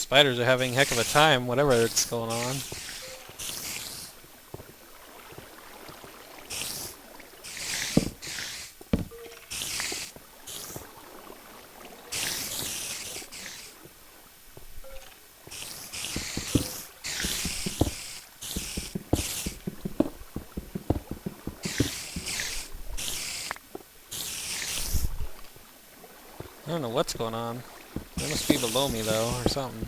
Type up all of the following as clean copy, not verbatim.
Spiders are having a heck of a time, whatever it's going on. I don't know what's going on. They must be below me, though, or something.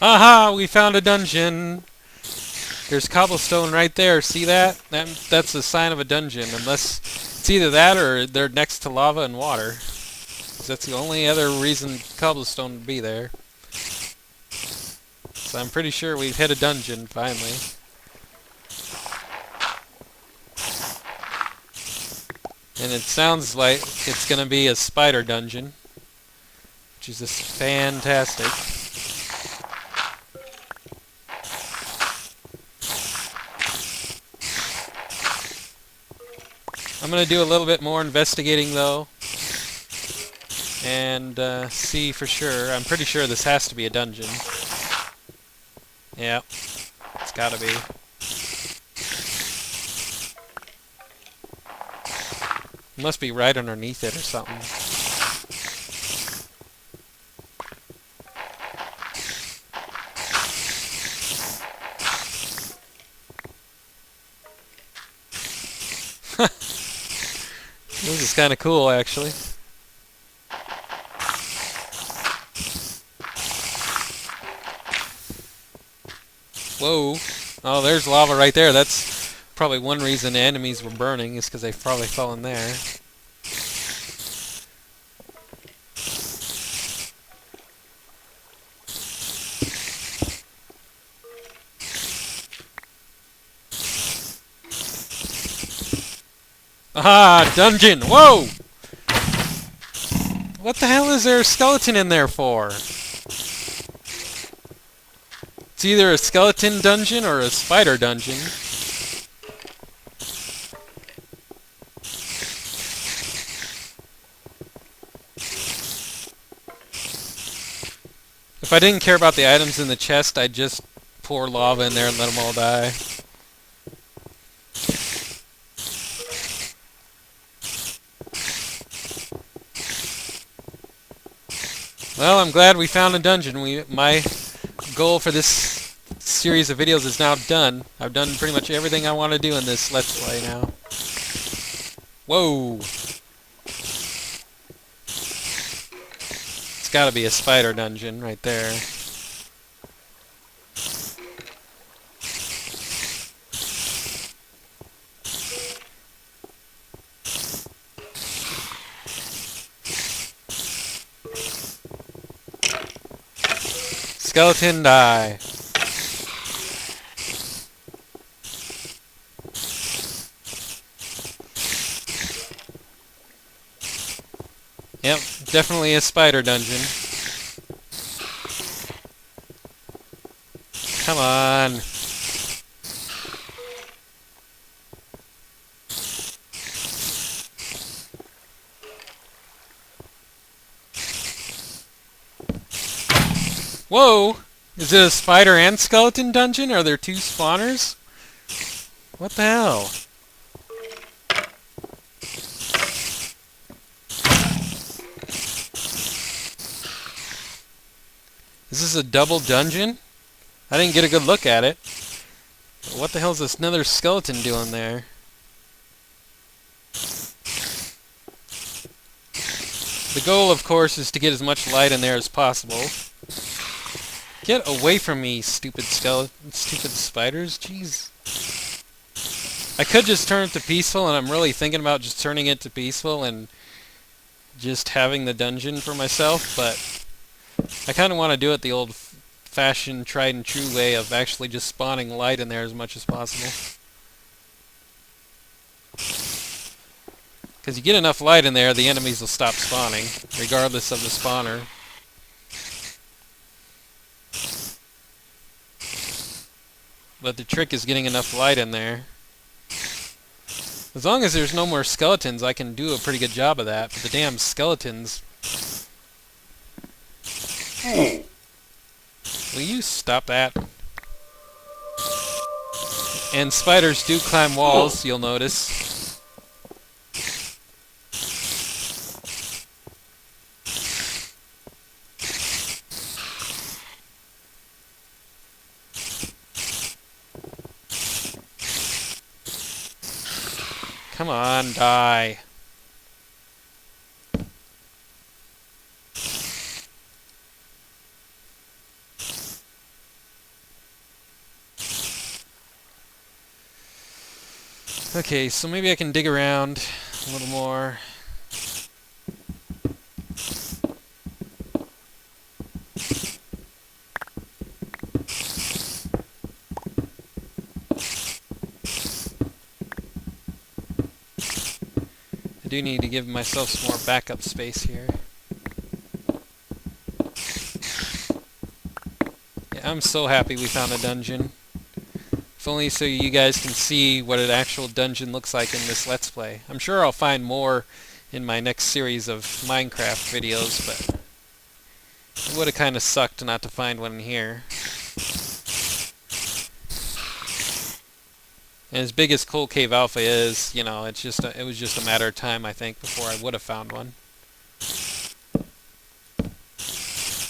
Aha! We found a dungeon! There's cobblestone right there. See that? That's a sign of a dungeon. Unless it's either that or they're next to lava and water. 'Cause that's the only other reason cobblestone would be there. So I'm pretty sure we've hit a dungeon finally. And it sounds like it's going to be a spider dungeon, which is just fantastic. I'm going to do a little bit more investigating, though, and see for sure. I'm pretty sure this has to be a dungeon. Yeah, it's got to be. It must be right underneath it or something. This is kind of cool, actually. Whoa. Oh, there's lava right there. That's probably one reason the enemies were burning, is because they've probably fallen there. Aha! Dungeon! Whoa! What the hell is there a skeleton in there for? It's either a skeleton dungeon or a spider dungeon. If I didn't care about the items in the chest, I'd just pour lava in there and let them all die. Well, I'm glad we found a dungeon. My goal for this series of videos is now done. I've done pretty much everything I want to do in this Let's Play now. Whoa! It's gotta be a spider dungeon right there. Skeleton die. Yep, definitely a spider dungeon. Come on. Whoa! Is it a spider and skeleton dungeon? Are there two spawners? What the hell? Is this a double dungeon? I didn't get a good look at it. But what the hell is this another skeleton doing there? The goal, of course, is to get as much light in there as possible. Get away from me, stupid spiders. Jeez. I could just turn it to peaceful, and I'm really thinking about just turning it to peaceful and just having the dungeon for myself, but I kind of want to do it the old-fashioned, tried-and-true way of actually just spawning light in there as much as possible. Because you get enough light in there, the enemies will stop spawning, regardless of the spawner. But the trick is getting enough light in there. As long as there's no more skeletons, I can do a pretty good job of that. But the damn skeletons... Will you stop that? And spiders do climb walls, you'll notice. Come on, die. Okay, so maybe I can dig around a little more. I do need to give myself some more backup space here. Yeah, I'm so happy we found a dungeon. If only so you guys can see what an actual dungeon looks like in this Let's Play. I'm sure I'll find more in my next series of Minecraft videos, but it would have kind of sucked not to find one here. And as big as Coal Cave Alpha is, you know, it was just a matter of time, I think, before I would have found one.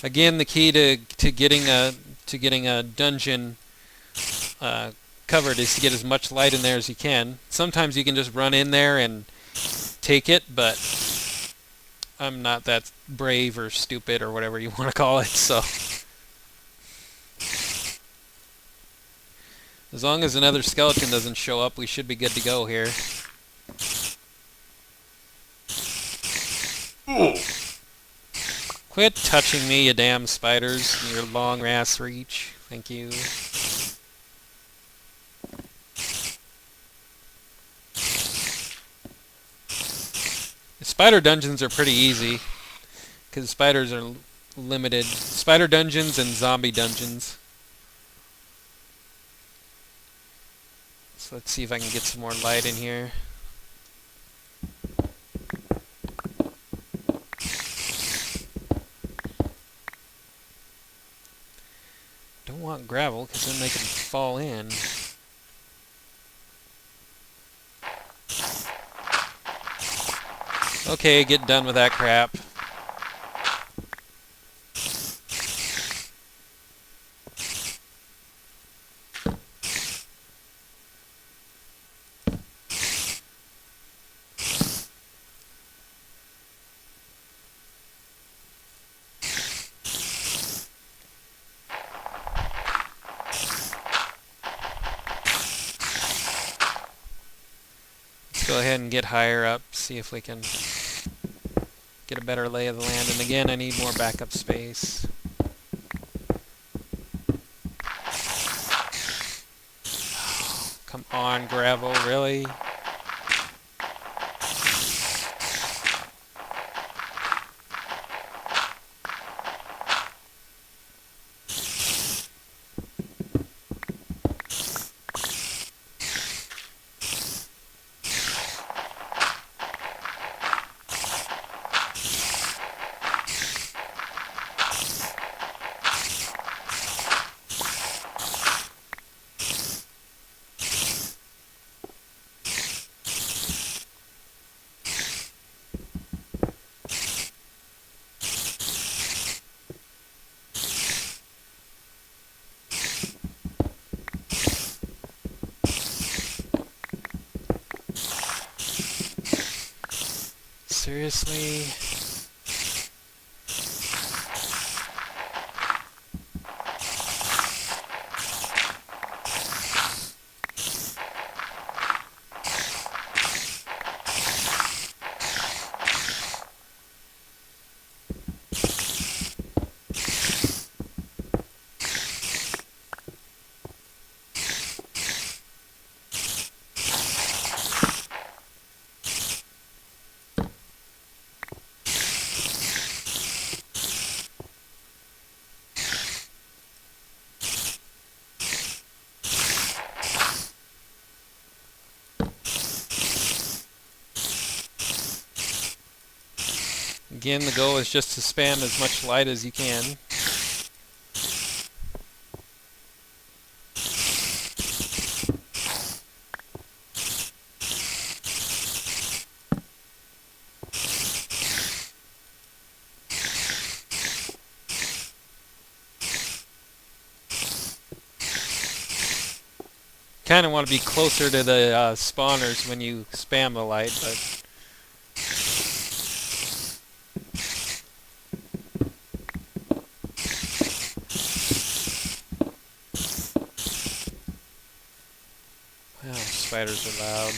Again, the key to getting a dungeon covered is to get as much light in there as you can. Sometimes you can just run in there and take it, but I'm not that brave or stupid or whatever you want to call it, so... As long as another skeleton doesn't show up, we should be good to go here. Quit touching me, you damn spiders, in your long ass reach. Thank you. The spider dungeons are pretty easy, because spiders are limited. Spider dungeons and zombie dungeons. So let's see if I can get some more light in here. Don't want gravel, because then they can fall in. Okay, get done with that crap. Go ahead and get higher up, see if we can get a better lay of the land. And again, I need more backup space. Come on, gravel, really? Seriously? Again, the goal is just to spam as much light as you can. Kind of want to be closer to the spawners when you spam the light, but wow, spiders are loud.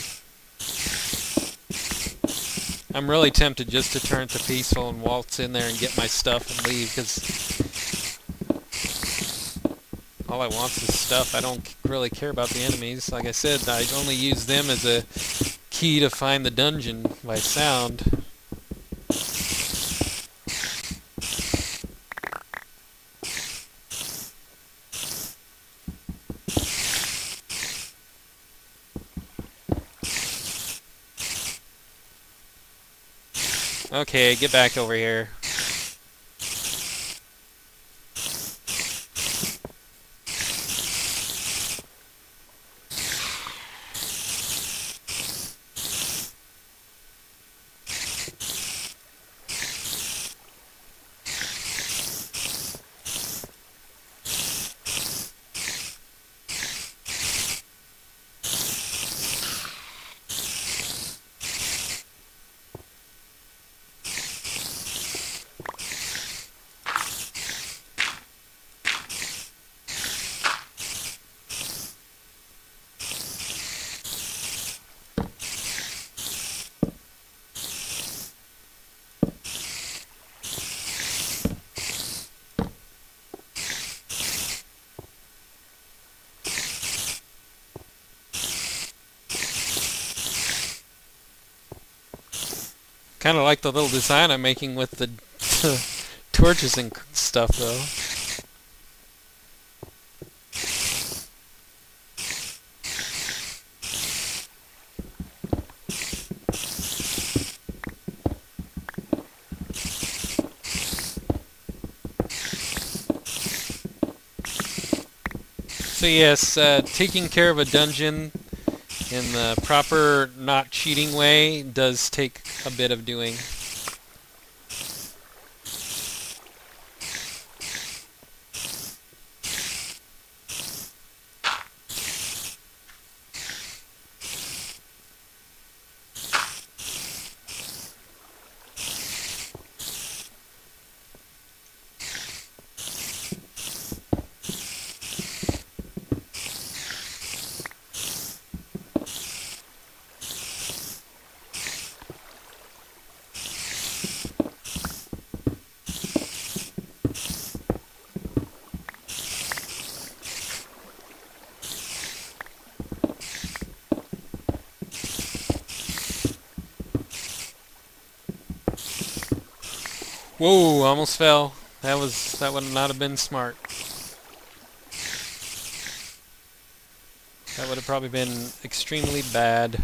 I'm really tempted just to turn it to peaceful and waltz in there and get my stuff and leave, because all I want is stuff. I don't really care about the enemies. Like I said, I only use them as a key to find the dungeon by sound. Okay, get back over here. Kind of like the little design I'm making with the torches and stuff, though. So yes, taking care of a dungeon in the proper, not cheating way does take a bit of doing. Whoa, almost fell. That would not have been smart. That would have probably been extremely bad.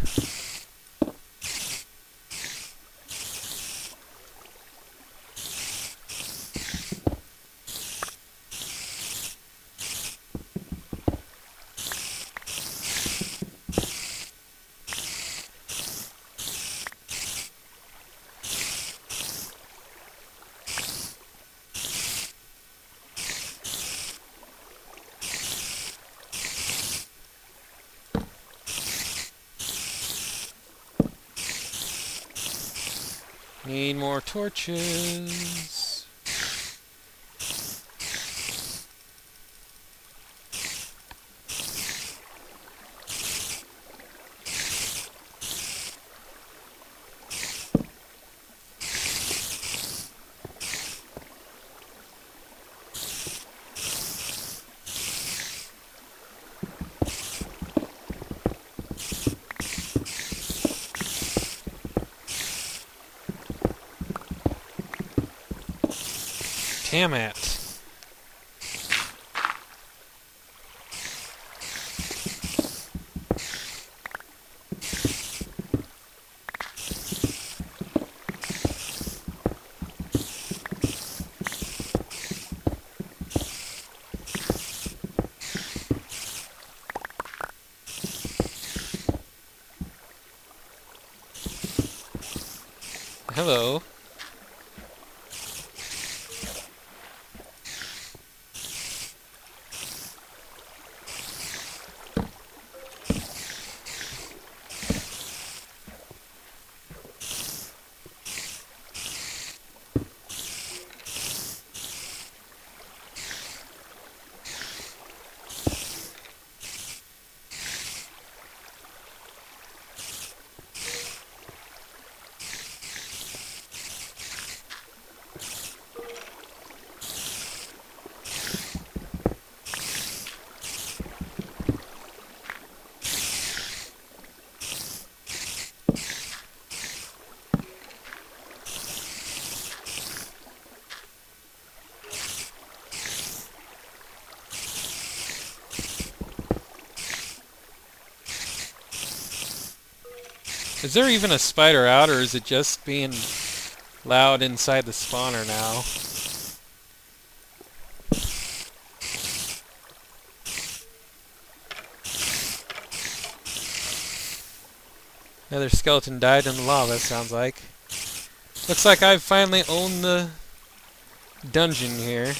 Need more torches. Damn it. Hello. Is there even a spider out, or is it just being loud inside the spawner now? Another skeleton died in the lava, sounds like. Looks like I've finally owned the dungeon here.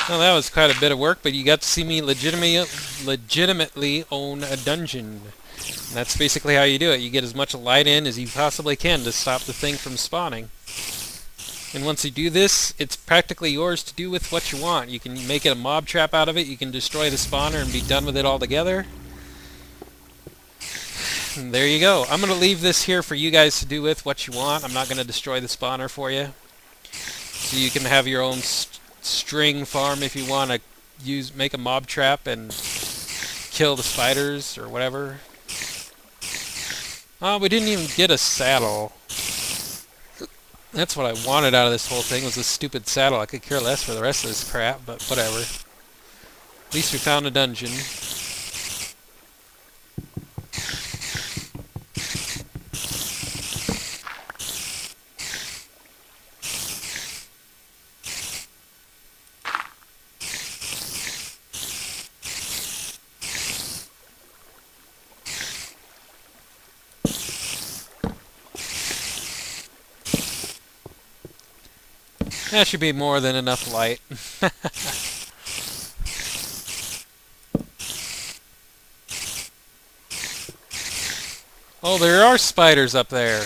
Well, that was quite a bit of work, but you got to see me legitimately own a dungeon. And that's basically how you do it. You get as much light in as you possibly can to stop the thing from spawning. And once you do this, it's practically yours to do with what you want. You can make it a mob trap out of it, you can destroy the spawner and be done with it altogether. And there you go. I'm going to leave this here for you guys to do with what you want. I'm not going to destroy the spawner for you. So you can have your own string farm if you want to make a mob trap and kill the spiders or whatever. Oh, we didn't even get a saddle. That's what I wanted out of this whole thing, was a stupid saddle. I could care less for the rest of this crap, but whatever. At least we found a dungeon. That should be more than enough light. Oh, there are spiders up there.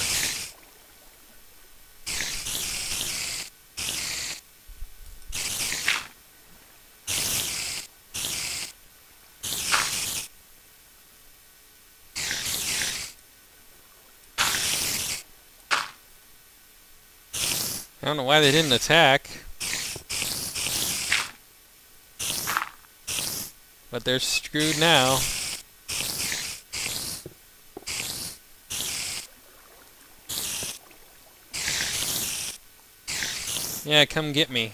I don't know why they didn't attack. But they're screwed now. Yeah, come get me.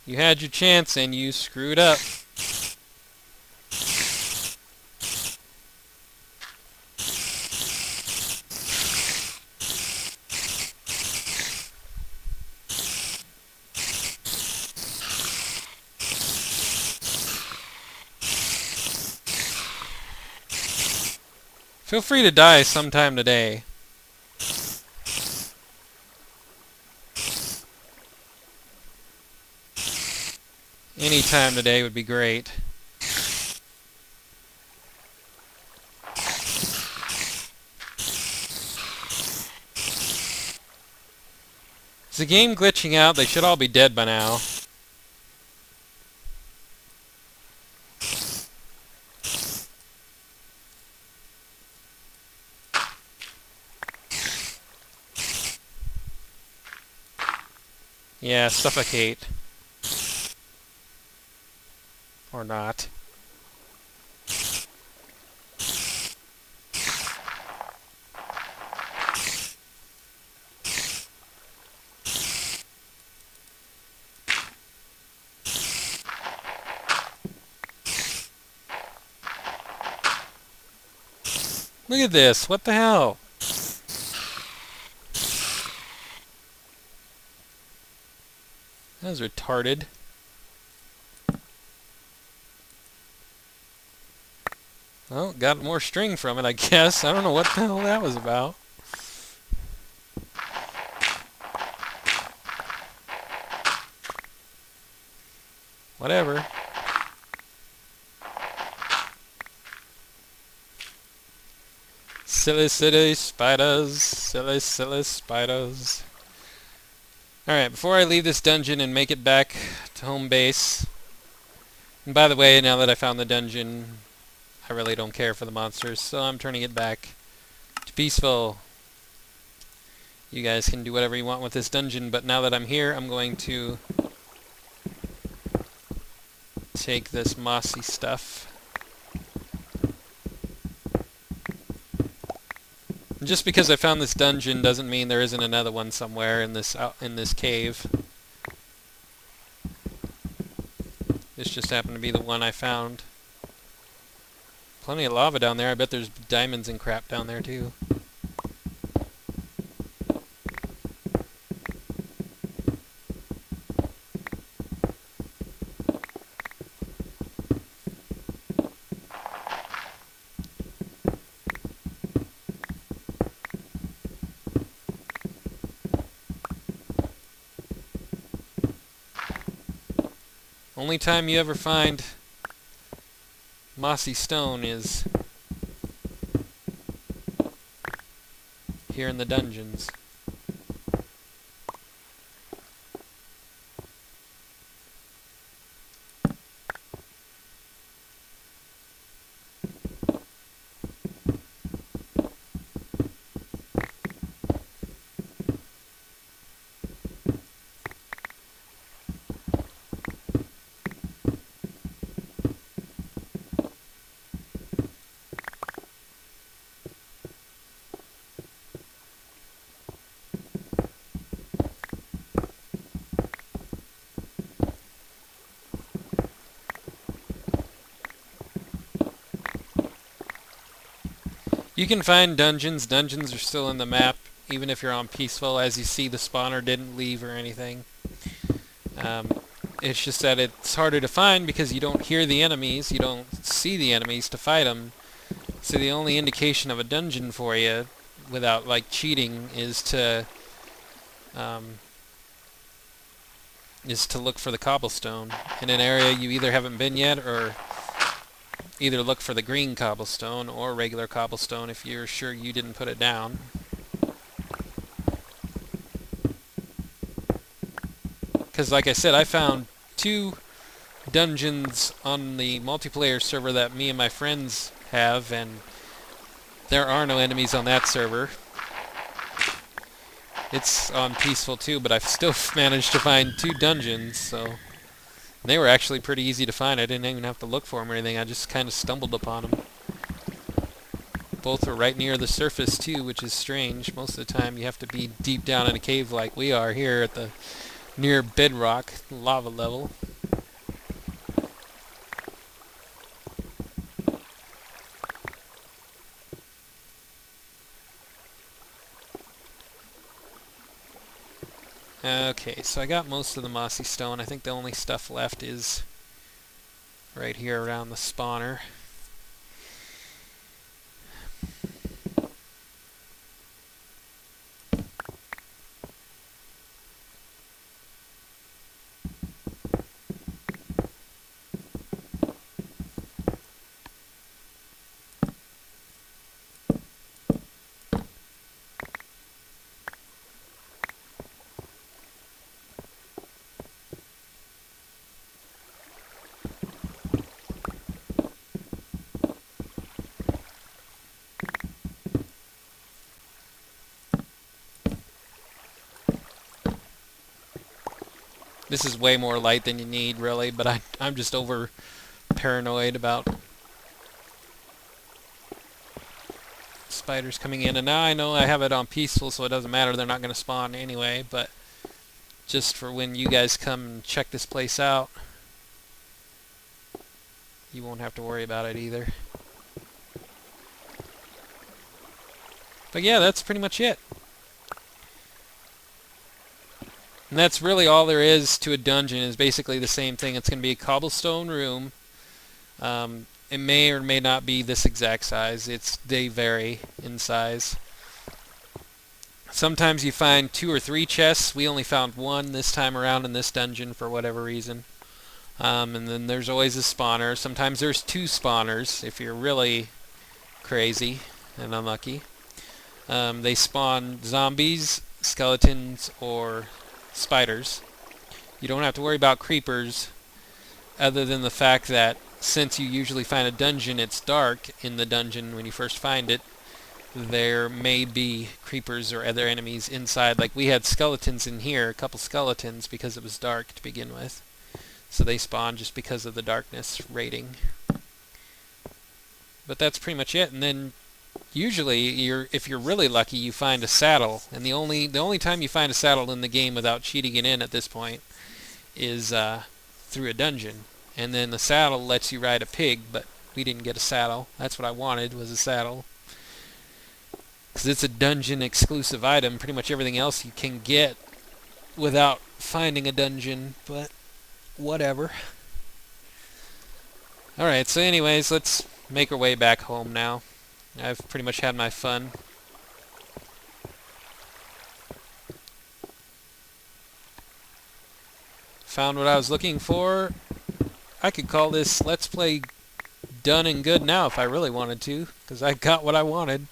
You had your chance and you screwed up. Feel free to die sometime today. Any time today would be great. Is the game glitching out? They should all be dead by now. Yeah, suffocate. Or not. Look at this. What the hell? That was retarded. Well, got more string from it, I guess. I don't know what the hell that was about. Whatever. Silly, silly spiders. Silly, silly spiders. Alright, before I leave this dungeon and make it back to home base... And by the way, now that I found the dungeon, I really don't care for the monsters, so I'm turning it back to peaceful. You guys can do whatever you want with this dungeon, but now that I'm here, I'm going to take this mossy stuff. Just because I found this dungeon doesn't mean there isn't another one somewhere in this cave. This just happened to be the one I found. Plenty of lava down there. I bet there's diamonds and crap down there too. Only time you ever find mossy stone is here in the dungeons. You can find dungeons. Dungeons are still in the map, even if you're on peaceful. As you see, the spawner didn't leave or anything. It's just that it's harder to find because you don't hear the enemies, you don't see the enemies to fight them. So the only indication of a dungeon for you, without like cheating, is to look for the cobblestone in an area you either haven't been yet, or either look for the green cobblestone or regular cobblestone if you're sure you didn't put it down. Because like I said, I found 2 dungeons on the multiplayer server that me and my friends have, and there are no enemies on that server. It's on peaceful too, but I've still managed to find 2 dungeons, so... They were actually pretty easy to find. I didn't even have to look for them or anything. I just kind of stumbled upon them. Both are right near the surface too, which is strange. Most of the time you have to be deep down in a cave like we are here at the near bedrock lava level. Okay, so I got most of the mossy stone. I think the only stuff left is right here around the spawner. This is way more light than you need, really, but I'm just over paranoid about spiders coming in. And now I know I have it on peaceful, so it doesn't matter. They're not going to spawn anyway, but just for when you guys come and check this place out, you won't have to worry about it either. But yeah, that's pretty much it. And that's really all there is to a dungeon, is basically the same thing. It's going to be a cobblestone room. It may or may not be this exact size. They vary in size. Sometimes you find 2 or 3 chests. We only found 1 this time around in this dungeon for whatever reason. And then there's always a spawner. Sometimes there's 2 spawners if you're really crazy and unlucky. They spawn zombies, skeletons, or spiders. You don't have to worry about creepers, other than the fact that since you usually find a dungeon, it's dark in the dungeon when you first find it. There may be creepers or other enemies inside. Like we had skeletons in here, a couple skeletons, because it was dark to begin with. So they spawn just because of the darkness rating. But that's pretty much it. And then usually, if you're really lucky, you find a saddle. And the only time you find a saddle in the game without cheating it in at this point is through a dungeon. And then the saddle lets you ride a pig, but we didn't get a saddle. That's what I wanted, was a saddle. Because it's a dungeon exclusive item. Pretty much everything else you can get without finding a dungeon, but whatever. Alright, so anyways, let's make our way back home now. I've pretty much had my fun. Found what I was looking for. I could call this Let's Play done and good now if I really wanted to, because I got what I wanted,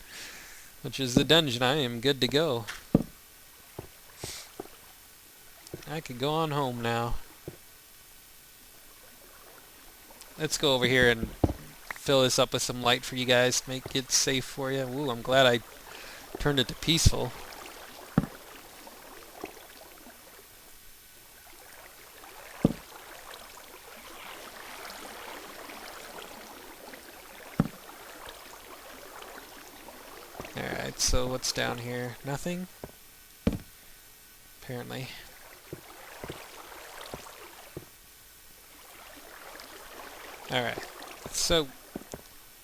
which is the dungeon. I am good to go. I could go on home now. Let's go over here and fill this up with some light for you guys, make it safe for you. Ooh, I'm glad I turned it to peaceful. Alright, so what's down here? Nothing? Apparently. Alright, so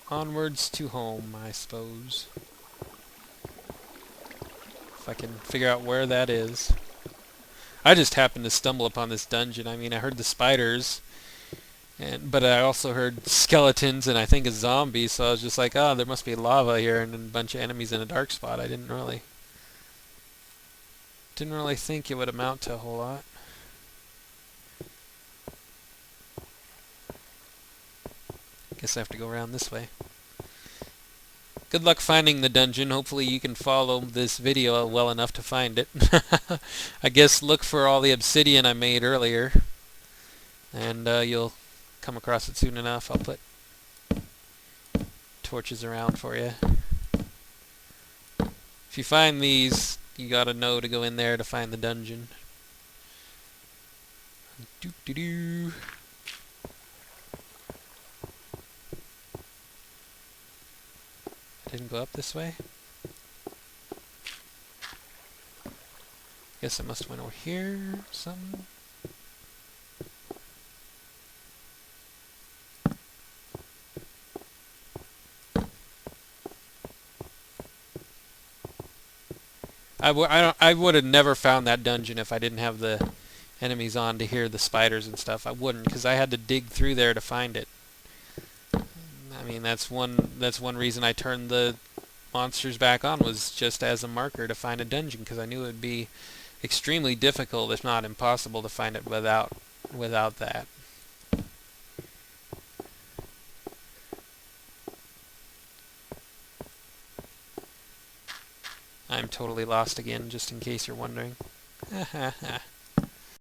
onwards to home, I suppose. If I can figure out where that is. I just happened to stumble upon this dungeon. I mean, I heard the spiders, but I also heard skeletons and I think a zombie, so I was just like, oh, there must be lava here and a bunch of enemies in a dark spot. I didn't really think it would amount to a whole lot. Guess I have to go around this way. Good luck finding the dungeon. Hopefully you can follow this video well enough to find it. I guess look for all the obsidian I made earlier, and you'll come across it soon enough. I'll put torches around for you. If you find these, you gotta know to go in there to find the dungeon. Doo-doo-doo. Didn't go up this way. Guess I must have went over here or something. I would have never found that dungeon if I didn't have the enemies on to hear the spiders and stuff. I wouldn't, because I had to dig through there to find it. I mean, that's one reason I turned the monsters back on, was just as a marker to find a dungeon, because I knew it would be extremely difficult, if not impossible, to find it without that. I'm totally lost again, just in case you're wondering.